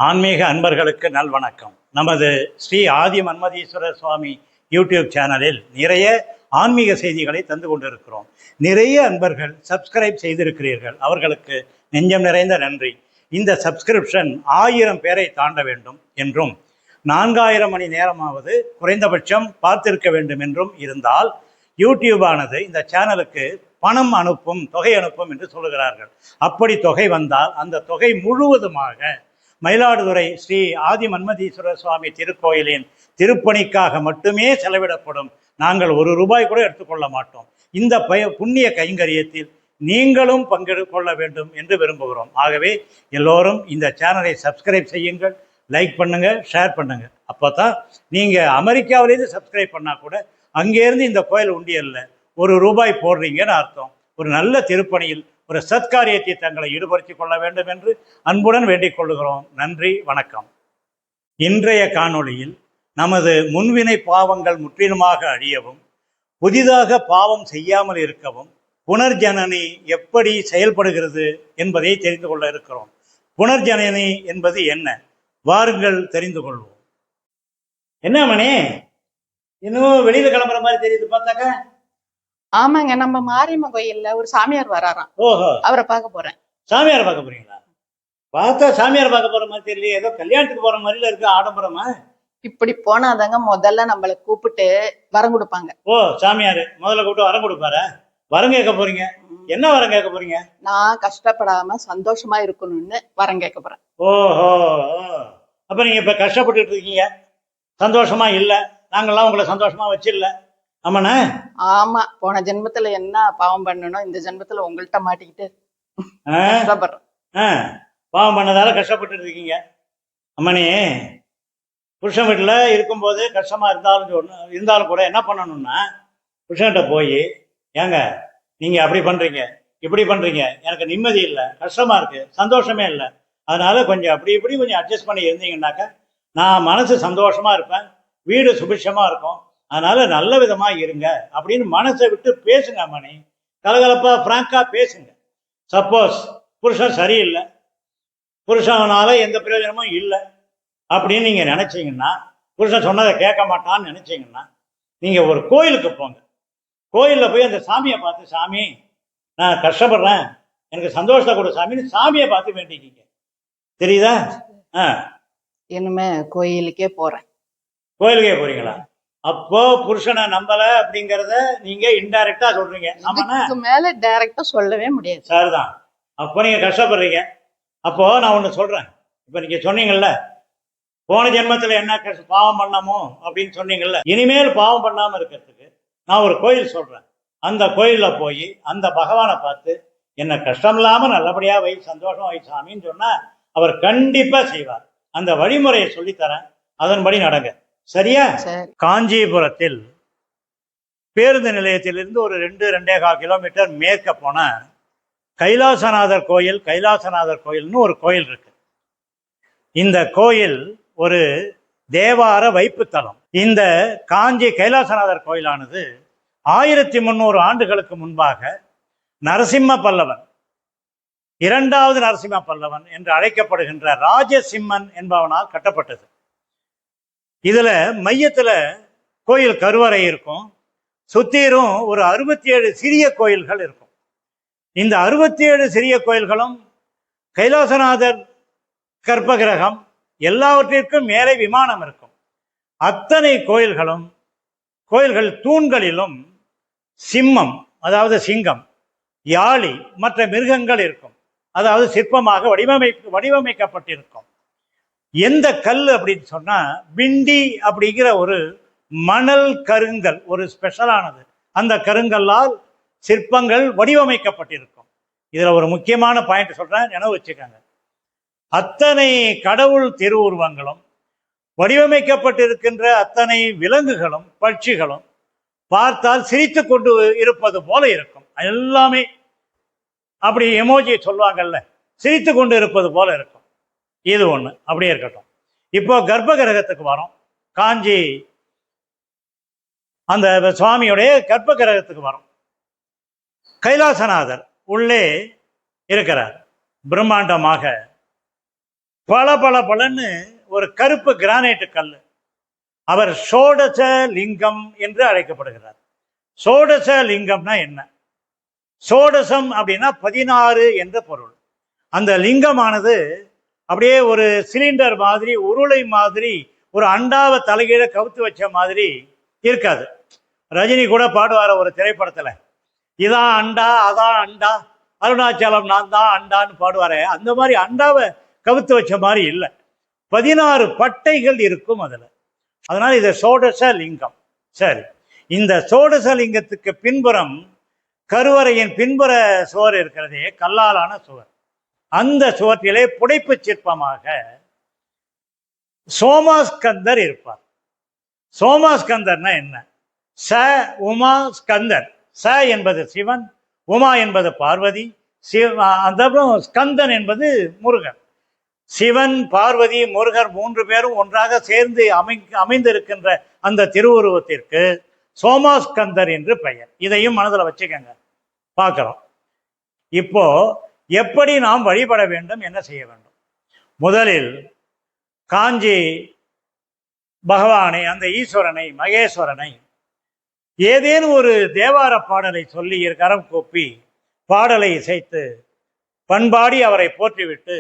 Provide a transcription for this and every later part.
ஆன்மீக அன்பர்களுக்கு நல்வணக்கம். நமது ஸ்ரீ ஆதி மன்மதீஸ்வரர் சுவாமி யூடியூப் சேனலில் நிறைய ஆன்மீக செய்திகளை தந்து கொண்டிருக்கிறோம். நிறைய அன்பர்கள் சப்ஸ்கிரைப் செய்திருக்கிறீர்கள், அவர்களுக்கு நெஞ்சம் நிறைந்த நன்றி. இந்த சப்ஸ்கிரிப்ஷன் 1000 பேரை தாண்ட வேண்டும் என்றும் 4000 மணி நேரமாவது குறைந்தபட்சம் பார்த்திருக்க வேண்டும் என்றும் இருந்தால் யூடியூபானது இந்த சேனலுக்கு பணம் அனுப்பும், தொகை அனுப்பும் என்று சொல்லுகிறார்கள். அப்படி தொகை வந்தால் அந்த தொகை முழுவதுமாக மயிலாடுதுறை ஸ்ரீ ஆதி மன்மதீஸ்வரர் சுவாமி திருக்கோயிலின் திருப்பணிக்காக மட்டுமே செலவிடப்படும். நாங்கள் ₹1 கூட எடுத்துக்கொள்ள மாட்டோம். இந்த புண்ணிய கைங்கரியத்தில் நீங்களும் கொள்ள வேண்டும் என்று விரும்புகிறோம். ஆகவே எல்லோரும் இந்த சேனலை சப்ஸ்கிரைப் செய்யுங்கள், லைக் பண்ணுங்க, ஷேர் பண்ணுங்க. அப்போ தான் நீங்கள் அமெரிக்காவிலேருந்து சப்ஸ்கிரைப் பண்ணால் கூட அங்கேருந்து இந்த கோயில் உண்டியல்ல ₹1 போடுறீங்கன்னு அர்த்தம். ஒரு நல்ல திருப்பணியில் ஒரு சத்காரியத்தை தங்களை ஈடுபடுத்திக் கொள்ள வேண்டும் என்று அன்புடன் வேண்டிக் கொள்கிறோம். நன்றி, வணக்கம். இன்றைய காணொளியில் நமது முன்வினை பாவங்கள் முற்றிலுமாக அழியவும், புதிதாக பாவம் செய்யாமல் இருக்கவும் புனர்ஜனனி எப்படி செயல்படுகிறது என்பதை தெரிந்து கொள்ள இருக்கிறோம். புனர்ஜனனி என்பது என்ன? வாருங்கள் தெரிந்து கொள்வோம். என்ன மணி, இன்னும் வெளியில கிளம்புற மாதிரி தெரியுது பார்த்தாக்க? ஆமாங்க, நம்ம மாரியம்மன் கோயில்ல ஒரு சாமியார் வராராம். ஓஹோ, அவரை பார்க்க போறேன். சாமியார் பார்க்க போறீங்களா? பார்த்தா சாமியார் பார்க்க போற மாதிரி தெரியல, ஏதோ கல்யாணத்துக்கு போற மாதிரில இருக்கு, ஆடம்பரமா. இப்படி போனாதாங்க முதல்ல நம்மளை கூப்பிட்டு வரம் கொடுப்பாங்க. ஓ, சாமியார் முதல்ல கூப்பிட்டு வரம் கொடுப்பாரு. வரம் கேட்க போறீங்க? என்ன வரம் கேட்க போறீங்க? நான் கஷ்டப்படாம சந்தோஷமா இருக்கணும்னு வரம் கேட்க போறேன். ஓஹோ, அப்ப நீங்க இப்ப கஷ்டப்பட்டு இருக்கீங்க, சந்தோஷமா இல்ல. நாங்கெல்லாம் உங்களை சந்தோஷமா வச்சிடல. ஆமாண்ணா? ஆமா, போன ஜென்மத்துல என்ன பாவம் பண்ணணும், இந்த ஜென்மத்துல உங்கள்கிட்ட மாட்டிக்கிட்டு கஷ்டப்படுறேன். பாவம் பண்ணதால கஷ்டப்பட்டு இருக்கீங்க. அம்மனி, புருஷன் வீட்டுல இருக்கும்போது கஷ்டமா இருந்தாலும் கூட என்ன பண்ணணும்னா, புருஷன்கிட்ட போய், ஏங்க நீங்க அப்படி பண்றீங்க, இப்படி பண்றீங்க, எனக்கு நிம்மதி இல்லை, கஷ்டமா இருக்கு, சந்தோஷமே இல்லை, அதனால கொஞ்சம் அப்படி இப்படி கொஞ்சம் அட்ஜஸ்ட் பண்ணி இருந்தீங்கன்னாக்கா நான் மனசு சந்தோஷமா இருப்பேன், வீடு சுபிட்சமா இருக்கும், அதனால நல்ல விதமா இருங்க அப்படின்னு மனசை விட்டு பேசுங்க அம்மனி. கலகலப்பா பிராங்கா பேசுங்க. சப்போஸ் புருஷன் சரியில்லை, புருஷனால எந்த பிரயோஜனமும் இல்லை அப்படின்னு நீங்க நினைச்சீங்கன்னா, புருஷன் சொன்னதை கேட்க மாட்டான்னு நினைச்சீங்கன்னா, நீங்க ஒரு கோயிலுக்கு போங்க. கோயில்ல போய் அந்த சாமியை பார்த்து, சாமி நான் கஷ்டப்படுறேன், எனக்கு சந்தோஷத்தை கொடு சாமின்னு சாமியை பார்த்து வேண்டிக்கிங்க. தெரியுதா? இனிமே கோயிலுக்கே போறேன். கோயிலுக்கே போறீங்களா? அப்போ புருஷனை நம்பல அப்படிங்கறத நீங்க இன்டைரக்டா சொல்றீங்க. மேல டைரக்டா சொல்லவே முடியாது. சரிதான். அப்போ நீங்க கஷ்டப்படுறீங்க. அப்போ நான் ஒண்ணு சொல்றேன். இப்ப நீங்க சொன்னீங்கல்ல, போன ஜென்மத்துல என்ன பாவம் பண்ணமோ அப்படின்னு சொன்னீங்கல்ல, இனிமேல் பாவம் பண்ணாம இருக்கிறதுக்கு நான் ஒரு கோயில் சொல்றேன். அந்த கோயில்ல போய் அந்த பகவானை பார்த்து, என்ன கஷ்டம் இல்லாம நல்லபடியா வை, சந்தோஷம் வை சாமின்னு சொன்னா அவர் கண்டிப்பா செய்வார். அந்த வழிமுறையை சொல்லித்தரேன், அதன்படி நடங்க. சரியா? காஞ்சிபுரத்தில் பேருந்து நிலையத்திலிருந்து ஒரு 2-2.25 கிலோமீட்டர் மேற்க போன கைலாசநாதர் கோயில்னு ஒரு கோயில் இருக்கு. இந்த கோயில் ஒரு தேவார வைப்புத்தலம். இந்த காஞ்சி கைலாசநாதர் கோயிலானது 1300 ஆண்டுகளுக்கு முன்பாக நரசிம்ம பல்லவன், 2வது நரசிம்ம பல்லவன் என்று அழைக்கப்படுகின்ற ராஜசிம்மன் என்பவனால் கட்டப்பட்டது. இதுல மையத்துல கோயில் கருவறை இருக்கும், சுத்தீரும் ஒரு 67 சிறிய கோயில்கள் இருக்கும். இந்த 67 சிறிய கோயில்களும் கைலாசநாதர் கர்ப்பகிரகம் எல்லாவற்றிற்கும் மேலே விமானம் இருக்கும். அத்தனை கோயில்கள் தூண்களிலும் சிம்மம், அதாவது சிங்கம், யாழி, மற்ற மிருகங்கள் இருக்கும். அதாவது சிற்பமாக வடிவமைக்கப்பட்டிருக்கும். எந்த கல் அப்படின்னு சொன்னா, பிண்டி அப்படிங்கிற ஒரு மணல் கருங்கல், ஒரு ஸ்பெஷலானது. அந்த கருங்கல்லால் சிற்பங்கள் வடிவமைக்கப்பட்டிருக்கும். இதுல ஒரு முக்கியமான பாயிண்ட் சொல்றேன், நினைவு வச்சுக்கோங்க. அத்தனை கடவுள் திருவுருவங்களும் வடிவமைக்கப்பட்டிருக்கின்ற அத்தனை விலங்குகளும் பட்சிகளும் பார்த்தால் சிரித்து கொண்டு இருப்பது போல இருக்கும். எல்லாமே அப்படி எமோஜி சொல்லுவாங்கல்ல, சிரித்து கொண்டு இருப்பது போல இருக்கும். இது ஒண்ணு அப்படியே இருக்கட்டும். இப்போ கர்ப்ப கிரகத்துக்கு வரோம். காஞ்சி அந்த சுவாமியுடைய கர்ப்ப கிரகத்துக்கு வரோம். கைலாசநாதர் உள்ளே இருக்கிறார். பிரம்மாண்டமாக பல பல பலன்னு ஒரு கருப்பு கிரானைட் கல். அவர் ஷோடச லிங்கம் என்று அழைக்கப்படுகிறார். ஷோடச லிங்கம்னா என்ன? ஷோடசம் அப்படின்னா 16 என்ற பொருள். அந்த லிங்கமானது அப்படியே ஒரு சிலிண்டர் மாதிரி, உருளை மாதிரி, ஒரு அண்டாவை தலைகீழ கவுத்து வச்ச மாதிரி இருக்காது. ரஜினி கூட பாடுவார ஒரு திரைப்படத்துல, இதான் அண்டா அதான் அண்டா அருணாச்சலம் நான் தான் அண்டான்னு பாடுவாரே, அந்த மாதிரி அண்டாவை கவுத்து வச்ச மாதிரி இல்லை. 16 பட்டைகள் இருக்கும் அதுல. அதனால இது சோடச லிங்கம். சரி, இந்த சோடச லிங்கத்துக்கு பின்புறம் கருவறையின் பின்புற சுவர் இருக்கிறதே, கல்லாலான சுவர். அந்த சுவற்றிலே புடைப்பு சிற்பமாக சோமாஸ்கந்தர் இருப்பார். சோமாஸ்கந்தர்னா என்ன? ச உமா ஸ்கந்தர். ச என்பது சிவன், உமா என்பது பார்வதி, அதுக்கப்புறம் ஸ்கந்தன் என்பது முருகன். சிவன், பார்வதி, முருகர் 3 பேரும் ஒன்றாக சேர்ந்து அமைந்திருக்கின்ற அந்த திருவுருவத்திற்கு சோமாஸ்கந்தர் என்று பெயர். இதையும் மனதில் வச்சுக்கங்க, பார்க்கிறோம். இப்போ எப்படி நாம் வழிபட வேண்டும், என்ன செய்ய வேண்டும்? முதலில் காஞ்சி பகவானை, அந்த ஈஸ்வரனை, மகேஸ்வரனை ஏதேனும் ஒரு தேவார பாடலை சொல்லி கரம் கூப்பி பாடலை இசைத்து பண்பாடி அவரை போற்றிவிட்டு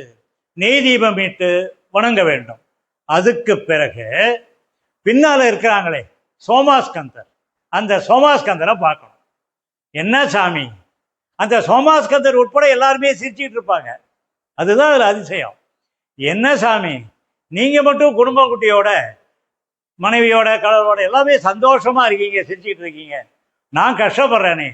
நெய் தீபமிட்டு வணங்க வேண்டும். அதுக்கு பிறகு பின்னால இருக்கிறாங்களே சோமாஸ்கந்தர், அந்த சோமாஸ்கந்தரை பார்க்கணும். என்ன சாமி, அந்த சோமாஸ்கந்தர் உட்பட எல்லாருமே சிரிச்சிட்டு இருப்பாங்க. அதுதான் அதில் அதிசயம். என்ன சாமி, நீங்க மட்டும் குடும்ப குட்டியோட, மனைவியோட, கணவரோட எல்லாமே சந்தோஷமா இருக்கீங்க, சிரிச்சிட்டு இருக்கீங்க, நான் கஷ்டப்படுறேனே,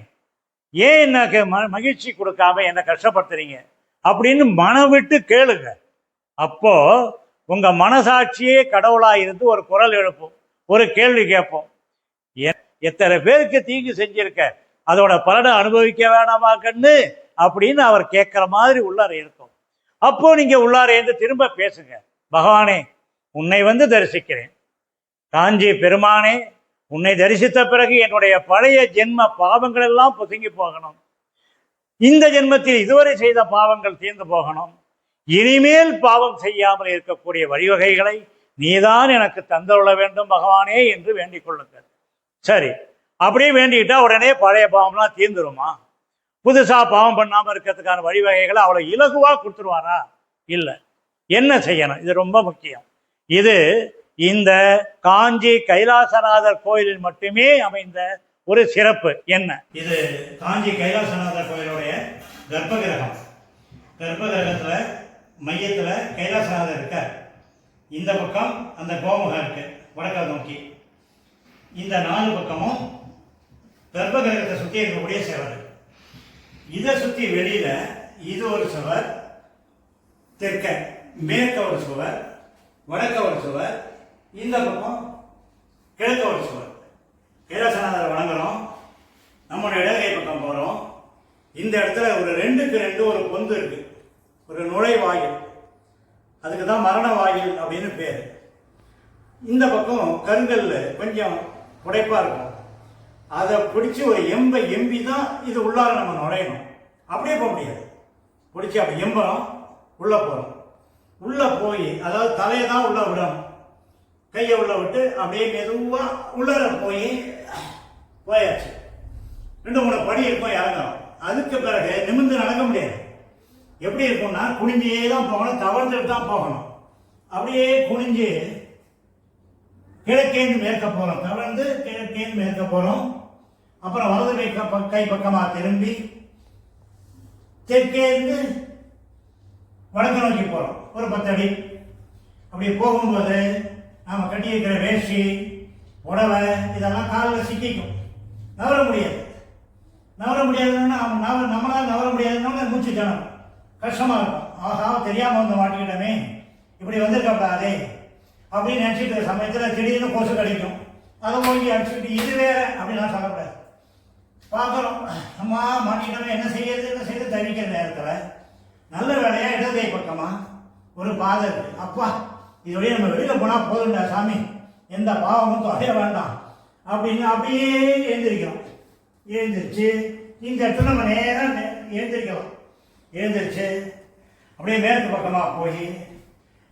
ஏன் எனக்கு மகிழ்ச்சி கொடுக்காம என்ன கஷ்டப்படுத்துறீங்க அப்படின்னு மனம் விட்டு கேளுங்க. அப்போ உங்க மனசாட்சியே கடவுளா இருந்து ஒரு குரல் எழுப்போம், ஒரு கேள்வி கேட்போம். எத்தனை பேருக்கு தீங்கு செஞ்சிருக்க, அதோட பலனை அனுபவிக்க வேணாமாக்கன்னு அப்படின்னு அவர் கேட்குற மாதிரி உள்ளார இருக்கும். அப்போ நீங்க உள்ளார இருந்து திரும்ப பேசுங்க. பகவானே, உன்னை தரிசிக்கிறேன். காஞ்சி பெருமானே, உன்னை தரிசித்த பிறகு என்னுடைய பழைய ஜென்ம பாவங்கள் எல்லாம் பொசுங்கி போகணும். இந்த ஜென்மத்தில் இதுவரை செய்த பாவங்கள் தீர்ந்து போகணும். இனிமேல் பாவம் செய்யாமல் இருக்கக்கூடிய வழிவகைகளை நீதான் எனக்கு தந்தருள வேண்டும் பகவானே என்று வேண்டிக் கொள்ளுங்கள். சரி, அப்படியே வேண்டிக்கிட்டா உடனே பழைய பாவம்லாம் தீர்ந்துருமா? புதுசா பாவம் பண்ணாமல் இருக்கிறதுக்கான வழிவகைகளை அவ்வளோ இலகுவா கொடுத்துருவாரா? இல்லை. என்ன செய்யணும்? இது ரொம்ப முக்கியம். இது இந்த காஞ்சி கைலாசநாதர் கோயிலில் மட்டுமே அமைந்த ஒரு சிறப்பு. என்ன இது? காஞ்சி கைலாசநாதர் கோயிலுடைய கர்ப்பகிரகம். கர்ப்பகிரகத்துல மையத்துல கைலாசநாதர் இருக்கார். இந்த பக்கம் அந்த கோமுகம் இருக்கு வடக்க நோக்கி. இந்த 4 பக்கமும் கர்ப்பகிரகத்தை சுற்றி இருக்கக்கூடிய செவர். இதை சுற்றி வெளியில இது ஒரு சுவர், தெற்க மேற்க ஒரு சுவர், வடக்க ஒரு சுவர், இந்த பக்கம் கிழக்க ஒரு சுவர். கைலாசநாதரை வணங்குறோம், நம்மளுடைய இடகை பக்கம் போகிறோம். இந்த இடத்துல ஒரு 2க்கு 2 ஒரு பொந்து இருக்கு, ஒரு நுழைவாயில். அதுக்கு தான் மரண வாயில் அப்படின்னு பேர். இந்த பக்கம் கருங்கல் கொஞ்சம் உடைப்பா இருக்கும். அதை பிடிச்சி ஒரு எம்பி தான் இது உள்ளார நம்ம நுழையணும். அப்படியே போக முடியாது. பிடிச்சி அப்படி எம்பரம் உள்ள போகிறோம். உள்ள போய், அதாவது தலையை தான் உள்ள விடணும், கையை உள்ள விட்டு அப்படியே மெதுவாக உள்ளர போயாச்சு. 2-3 படி இருக்கும், இறங்கணும். அதுக்கு பிறகு நிமிர்ந்து நடக்க முடியாது. எப்படி இருக்கும்னா குனிஞ்சே தான் போகணும், தவழ்ந்துட்டு தான் போகணும். அப்படியே குனிஞ்சு கிழக்கேந்து மேற்க போகிறோம், தவழ்ந்து கிழக்கேந்து மேற்க போகிறோம். அப்புறம் வலது கை பக்கமாக திரும்பி தெற்கேந்து வடக்கு நோக்கி போகிறோம் ஒரு 10 அடி. அப்படி போகும்போது நாம் கட்டியிருக்கிற வேஷ்டி, உடவை இதெல்லாம் காலில் சிக்கிக்கும், நவர முடியாது. நவர முடியாதுன்னா நம்மளால் நவர முடியாதுன்னா மூச்சு தினம் கஷ்டமாக இருக்கும். ஆகா, தெரியாமல் வந்து மாட்டிக்கிட்டமே, இப்படி வந்திருக்கப்படாதே அப்படின்னு நினச்சிட்டு சமயத்தில் திடீர்னு கொசு கிடைக்கும். அதை போய் அடிச்சுட்டு இது வேற அப்படின்னா சொல்லக்கூடாது. பார்க்குறோம், அம்மா மாட்டிக்கிட்டோமே, என்ன செய்யறது தவிக்கிற நேரத்தில் நல்ல வேலையாக இடதுகை பக்கமாக ஒரு பாதை இருக்கு. அப்பா, இதோடய நம்ம வெளியில் போனால் போதுண்டா சாமி, எந்த பாவமும் தொகைய வேண்டாம் அப்படின்னு அப்படியே எழுந்திரிக்கிறோம். எழுந்திரிச்சு இந்த இடத்துல நம்ம நேராக எழுந்திரிக்கலாம். எழுந்திரிச்சு அப்படியே மேற்கு பக்கமாக போய்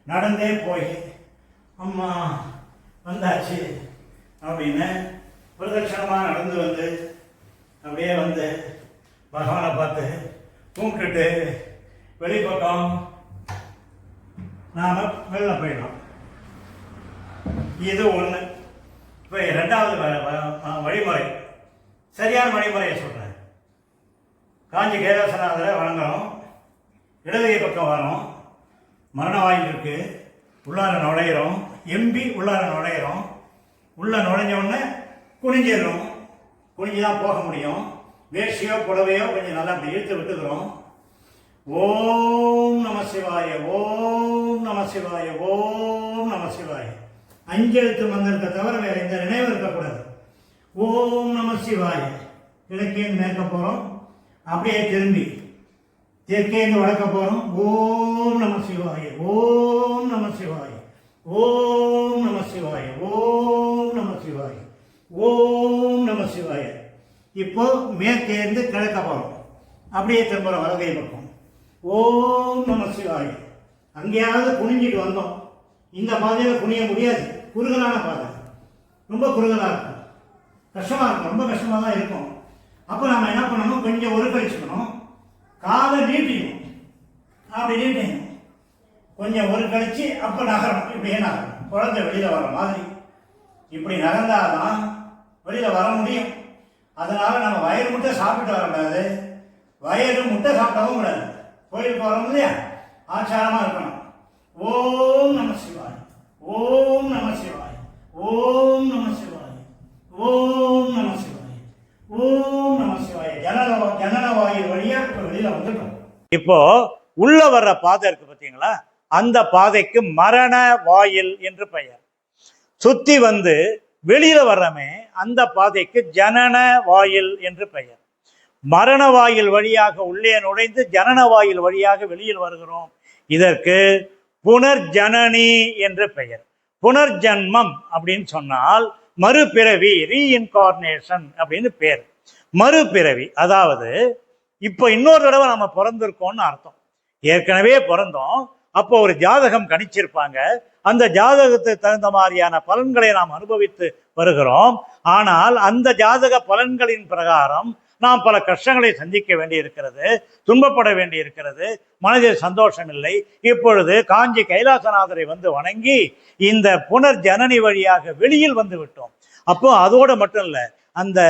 நடந்தே போய் அம்மா வந்தாச்சு அப்படின்னு பிரதட்சணமாக நடந்து வந்து அப்படியே வந்து பகவானை பார்த்து கும்பிட்டுட்டு வெளிப்பக்கம் நாம் வெளில போயிடலாம். இது ஒன்று. இப்போ ரெண்டாவது வழிமுறை, சரியான வழிமுறையை சொல்கிறேன். காஞ்சி கைலாசநாதரை வணங்குறோம், இடதுகை பக்கம் வரோம், மரண வாயில் இருக்கு, உள்ளார நுழையிறோம், எம்பி உள்ளார நுழையிறோம். உள்ளே நுழைஞ்ச உடனே குனிஞ்சிடுறோம், குனிஞ்சு தான் போக முடியும். வேஷ்டியோ புடவையோ கொஞ்சம் நல்லா அப்படி இழுத்து விட்டுக்கிறோம். ஓம் நம சிவாய, ஓம் நம சிவாய, ஓம் நம சிவாய. 5 எழுத்து மந்திரத்தை தவிர வேற எந்த நினைவு இருக்கக்கூடாது. ஓம் நம சிவாய. கிழக்கேந்து மேற்க போகிறோம், அப்படியே திரும்பி தெற்கேந்து வடக்க போகிறோம். ஓம் நம சிவாய, ஓம் நம சிவாய, ஓம் நம சிவாய, ஓம் நம சிவாய, ஓம் நம சிவாய. இப்போ மேற்கேந்து கிழக்க போகிறோம், அப்படியே திரும்புகிறோம் வலகை பக்கம். ஓம் நம சிவாய. அங்கேயாவது குனிஞ்சிட்டு வந்தோம். இந்த பாதையில் குனிய முடியாது, குறுகலான பாதை, ரொம்ப குறுகலாக இருக்கும், கஷ்டமாக இருக்கும், ரொம்ப கஷ்டமாக தான் இருக்கும். அப்போ நம்ம என்ன பண்ணணும், கொஞ்சம் ஒரு கழிச்சுக்கணும், காலை நீட்டிக்கணும், அப்படி நீட்டிக்கணும், கொஞ்சம் ஒரு கழிச்சு அப்போ நகரணும். இப்படியே நகரணும், குழந்தை வெளியில் வர மாதிரி. இப்படி நகர்ந்தாதான் வெளியில் வர முடியும். அதனால் நம்ம வயிறு முட்டை சாப்பிட்டு வரக்கூடாது, வயிறு முட்டை சாப்பிடவும் கூடாது. கோயிலுக்கு வரோம் இல்லையா, ஆச்சாரமாக இருக்கணும். ஓம் நம சிவாய், ஓம் நம சிவாய், ஓம் நம சிவாய், ஓம் நம சிவாய், ஓம் நம சிவாய். ஜனன வாயில் வழியா இப்போ வெளியில் வந்துட்டோம். இப்போ உள்ள வர்ற பாதை இருக்கு பார்த்தீங்களா, அந்த பாதைக்கு மரண வாயில் என்று பெயர். சுத்தி வந்து வெளியில வர்றமே அந்த பாதைக்கு ஜனன வாயில் என்று பெயர். மரண வாயில் வழியாக உள்ளே நுழைந்து ஜனன வாயில் வழியாக வெளியில் வருகிறோம். இதற்கு புனர்ஜனனி என்று பெயர். புனர்ஜன்மம் அப்படின்னு சொன்னால் மறுபிறவி, ரீஇன்கார்னேஷன் அப்படின்னு பேர். மறுபிறவி, அதாவது இப்போ இன்னொரு தடவை நம்ம பிறந்திருக்கோம்னு அர்த்தம். ஏற்கனவே பிறந்தோம், அப்போ ஒரு ஜாதகம் கணிச்சிருப்பாங்க, அந்த ஜாதகத்துக்கு தகுந்த மாதிரியான பலன்களை நாம் அனுபவித்து வருகிறோம். ஆனால் அந்த ஜாதக பலன்களின் பிரகாரம் நாம் பல கஷ்டங்களை சந்திக்க வேண்டி இருக்கிறது, துன்பப்பட வேண்டி இருக்கிறது, மனதில் சந்தோஷம் இல்லை. இப்பொழுது காஞ்சி கைலாசநாதரை வந்து வணங்கி இந்த புனர்ஜனனி வழியாக வெளியில் வந்து விட்டோம். அப்போ அதோடு மட்டும் இல்லை, அந்த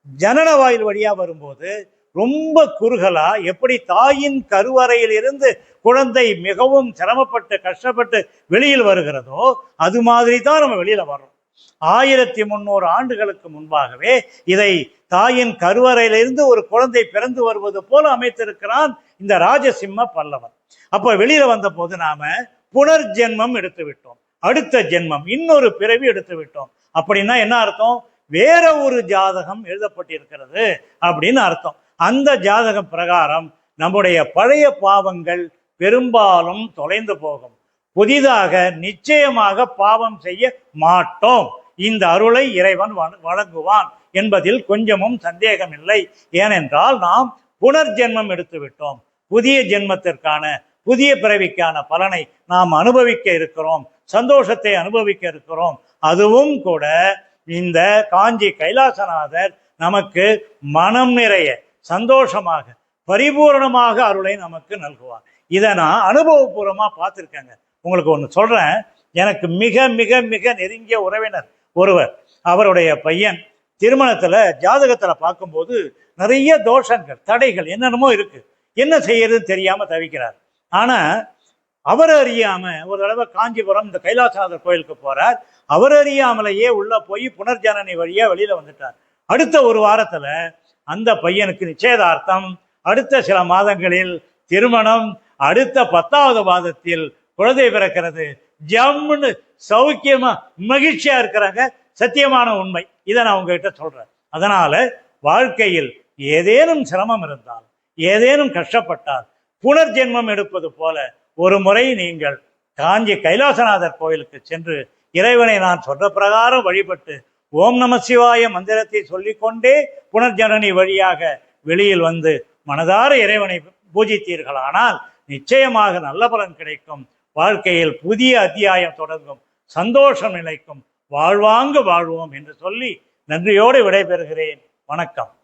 ஜனன வாயில் வழியா வரும்போது ரொம்ப குறுகலா, எப்படி தாயின் கருவறையில் இருந்து குழந்தை மிகவும் சிரமப்பட்டு கஷ்டப்பட்டு வெளியில் வருகிறதோ அது மாதிரி தான் நம்ம வெளியில வர்றோம். 1300 ஆண்டுகளுக்கு முன்பாகவே இதை தாயின் கருவறையிலிருந்து ஒரு குழந்தை பிறந்து வருவது போல அமைத்திருக்கிறான் இந்த ராஜசிம்ம பல்லவன். அப்ப வெளியில வந்த போது நாம புனர்ஜென்மம் எடுத்து விட்டோம், அடுத்த ஜென்மம், இன்னொரு பிறவி எடுத்து விட்டோம். அப்படின்னா என்ன அர்த்தம், வேற ஒரு ஜாதகம் எழுதப்பட்டிருக்கிறது அப்படின்னு அர்த்தம். அந்த ஜாதகம் பிரகாரம் நம்முடைய பழைய பாவங்கள் பெரும்பாலும் தொலைந்து போகும். புதிதாக நிச்சயமாக பாவம் செய்ய மாட்டோம். இந்த அருளை இறைவன் வழங்குவான் என்பதில் கொஞ்சமும் சந்தேகம் இல்லை. ஏனென்றால் நாம் புனர்ஜென்மம் எடுத்து விட்டோம். புதிய ஜென்மத்திற்கான, புதிய பிறவிக்கான பலனை நாம் அனுபவிக்க இருக்கிறோம், சந்தோஷத்தை அனுபவிக்க இருக்கிறோம். அதுவும் கூட இந்த காஞ்சி கைலாசநாதர் நமக்கு மனம் நிறைய சந்தோஷமாக பரிபூர்ணமாக அருளை நமக்கு நல்குவார். இதை நான் அனுபவபூர்வமாக பார்த்துருக்கேங்க. உங்களுக்கு ஒன்று சொல்கிறேன். எனக்கு மிக மிக மிக நெருங்கிய உறவினர் ஒருவர், அவருடைய பையன் திருமணத்தில் ஜாதகத்தில் பார்க்கும்போது நிறைய தோஷங்கள், தடைகள், என்னென்னமோ இருக்குது. என்ன செய்யறதுன்னு தெரியாமல் தவிக்கிறார். ஆனால் அவர் அறியாமல் ஒரு தடவை காஞ்சிபுரம் இந்த கைலாசநாதர் கோயிலுக்கு போகிறார். அவர் அறியாமலேயே உள்ளே போய் புனர்ஜனனி வழியாக வெளியில் வந்துட்டார். அடுத்த ஒரு வாரத்தில் அந்த பையனுக்கு நிச்சயதார்த்தம், அடுத்த சில மாதங்களில் திருமணம், அடுத்த 10வது மாதத்தில் குழந்தை பிறக்கிறது. ஜம்முன்னு சௌக்கியமா மகிழ்ச்சியா இருக்கிறாங்க. சத்தியமான உண்மை. இதை நான் உங்ககிட்ட சொல்றேன். அதனால வாழ்க்கையில் ஏதேனும் சிரமம் இருந்தால், ஏதேனும் கஷ்டப்பட்டால், புனர்ஜென்மம் எடுப்பது போல ஒரு முறை நீங்கள் காஞ்சி கைலாசநாதர் கோயிலுக்கு சென்று இறைவனை நான் சொல்ற பிரகாரம் வழிபட்டு ஓம் நம சிவாய மந்திரத்தை சொல்லிக்கொண்டே புனர்ஜனனி வழியாக வெளியில் வந்து மனதார இறைவனை பூஜித்தீர்களானால் நிச்சயமாக நல்ல பலன் கிடைக்கும். வாழ்க்கையில் புதிய அத்தியாயம் தொடங்கும், சந்தோஷம் நிலைக்கும், வாழ்வாங்கு வாழ்வோம் என்று சொல்லி நன்றியோடு விடைபெறுகிறேன். வணக்கம்.